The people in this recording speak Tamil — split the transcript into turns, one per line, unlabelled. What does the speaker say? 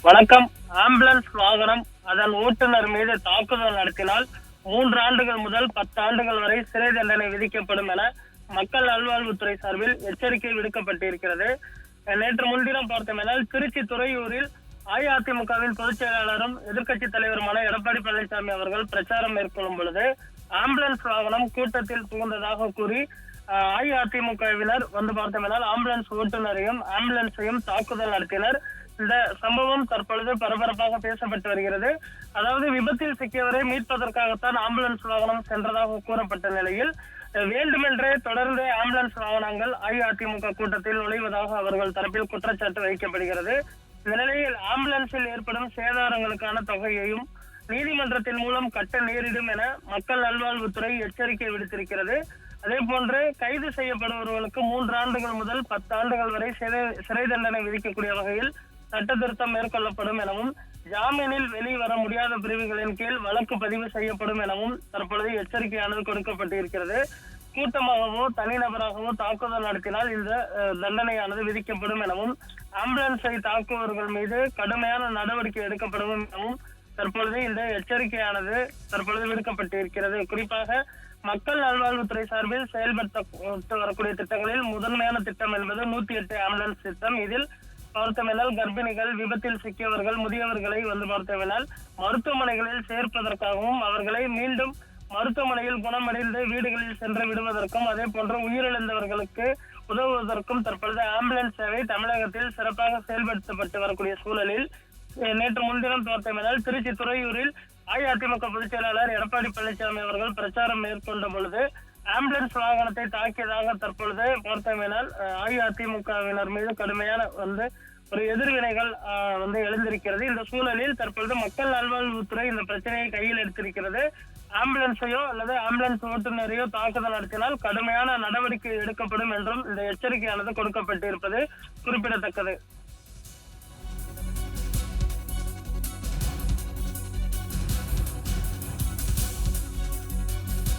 வணக்கம். ஆம்புலன்ஸ் வாகனம் அதன் ஓட்டுநர் மீது தாக்குதல் நடத்தினால் 3 ஆண்டுகள் முதல் 10 ஆண்டுகள் வரை சிறை தண்டனை விதிக்கப்படும் என மக்கள் நல்வாழ்வுத்துறை சார்பில் எச்சரிக்கை விடுக்கப்பட்டிருக்கிறது. நேற்று முன்தினம் பார்த்தோமென்றால் திருச்சி துறையூரில் அஇஅதிமுகவின் பொதுச் செயலாளரும் எதிர்க்கட்சி தலைவருமான எடப்பாடி பழனிசாமி அவர்கள் பிரச்சாரம் மேற்கொள்ளும் பொழுது ஆம்புலன்ஸ் வாகனம் கூட்டத்தில் புகுந்ததாக கூறி அஇஅதிமுகவினர் பார்த்தோமென்றால் ஆம்புலன்ஸ் ஓட்டுநரையும் ஆம்புலன்ஸையும் தாக்குதல் நடத்தினர். இந்த சம்பவம் தற்பொழுது பரபரப்பாக பேசப்பட்டு வருகிறது. அதாவது விபத்தில் சிக்கியவரை மீட்பதற்காகத்தான் ஆம்புலன்ஸ் வாகனம் சென்றதாக கூறப்பட்ட நிலையில் வேண்டுமென்றே தொடர்ந்து ஆம்புலன்ஸ் வாகனங்கள் அஇஅதிமுக கூட்டத்தில் நுழைவதாக அவர்கள் தரப்பில் குற்றச்சாட்டு வைக்கப்படுகிறது. இந்த நிலையில் ஆம்புலன்ஸில் ஏற்படும் சேதாரங்களுக்கான தொகையையும் நீதிமன்றத்தின் மூலம் கட்ட நேரிடும் என மக்கள் நல்வாழ்வுத்துறை எச்சரிக்கை விடுத்திருக்கிறது. அதே போன்று கைது செய்யப்படுபவர்களுக்கு 3 ஆண்டுகள் முதல் 10 ஆண்டுகள் வரை சிறை தண்டனை விதிக்கக்கூடிய வகையில் சட்ட திருத்தம் மேற்கொள்ளப்படும் எனவும் ஜாமீனில் வெளிவர முடியாத பிரிவுகளின் கீழ் வழக்கு பதிவு செய்யப்படும் எனவும் தற்பொழுது எச்சரிக்கையானது கொடுக்கப்பட்டிருக்கிறது. கூட்டமாகவோ தனிநபராகவோ தாக்குதல் நடத்தினால் இந்த தண்டனையானது விதிக்கப்படும் எனவும் ஆம்புலன்ஸை தாக்குபவர்கள் மீது கடுமையான நடவடிக்கை எடுக்கப்படும் எனவும் தற்பொழுது இந்த எச்சரிக்கையானது தற்பொழுது விடுக்கப்பட்டிருக்கிறது. குறிப்பாக மக்கள் நல்வாழ்வுத்துறை சார்பில் செயல்படுத்த வரக்கூடிய திட்டங்களில் முதன்மையான திட்டம் என்பது 108 ஆம்புலன்ஸ் திட்டம். இதில் பார்த்தோமென்றால் கர்ப்பிணிகள், விபத்தில் சிக்கியவர்கள், முதியவர்களை பார்த்தோமென்றால் மருத்துவமனைகளில் சேர்ப்பதற்காகவும் அவர்களை மீண்டும் மருத்துவமனையில் குணமடைந்து வீடுகளில் சென்று விடுவதற்கும் அதே போன்று உயிரிழந்தவர்களுக்கு உதவுவதற்கும் தற்பொழுது ஆம்புலன்ஸ் சேவை தமிழகத்தில் சிறப்பாக செயல்படுத்தப்பட்டு வரக்கூடிய சூழலில் நேற்று முன்தினம் பார்த்தோமென்றால் திருச்சி துறையூரில் அஇஅதிமுக பொதுச் செயலாளர் எடப்பாடி பழனிசாமி அவர்கள் பிரச்சாரம் மேற்கொண்ட பொழுது ஆம்புலன்ஸ் வாகனத்தை தாக்கியதாக தற்பொழுது பார்த்தோமென்றால் அஇஅதிமுகவினர் மீது கடுமையான ஒரு எதிர்வினைகள் எழுந்திருக்கிறது. இந்த சூழலில் தற்பொழுது மக்கள் நல்வாழ்வுத்துறை இந்த பிரச்சனையை கையில் எடுத்திருக்கிறது. ஆம்புலன்ஸையோ அல்லது ஆம்புலன்ஸ் ஓட்டுநரையோ தாக்குதல் நடத்தினால் கடுமையான நடவடிக்கை எடுக்கப்படும் என்றும் இந்த எச்சரிக்கையானது கொடுக்கப்பட்டிருப்பது குறிப்பிடத்தக்கது.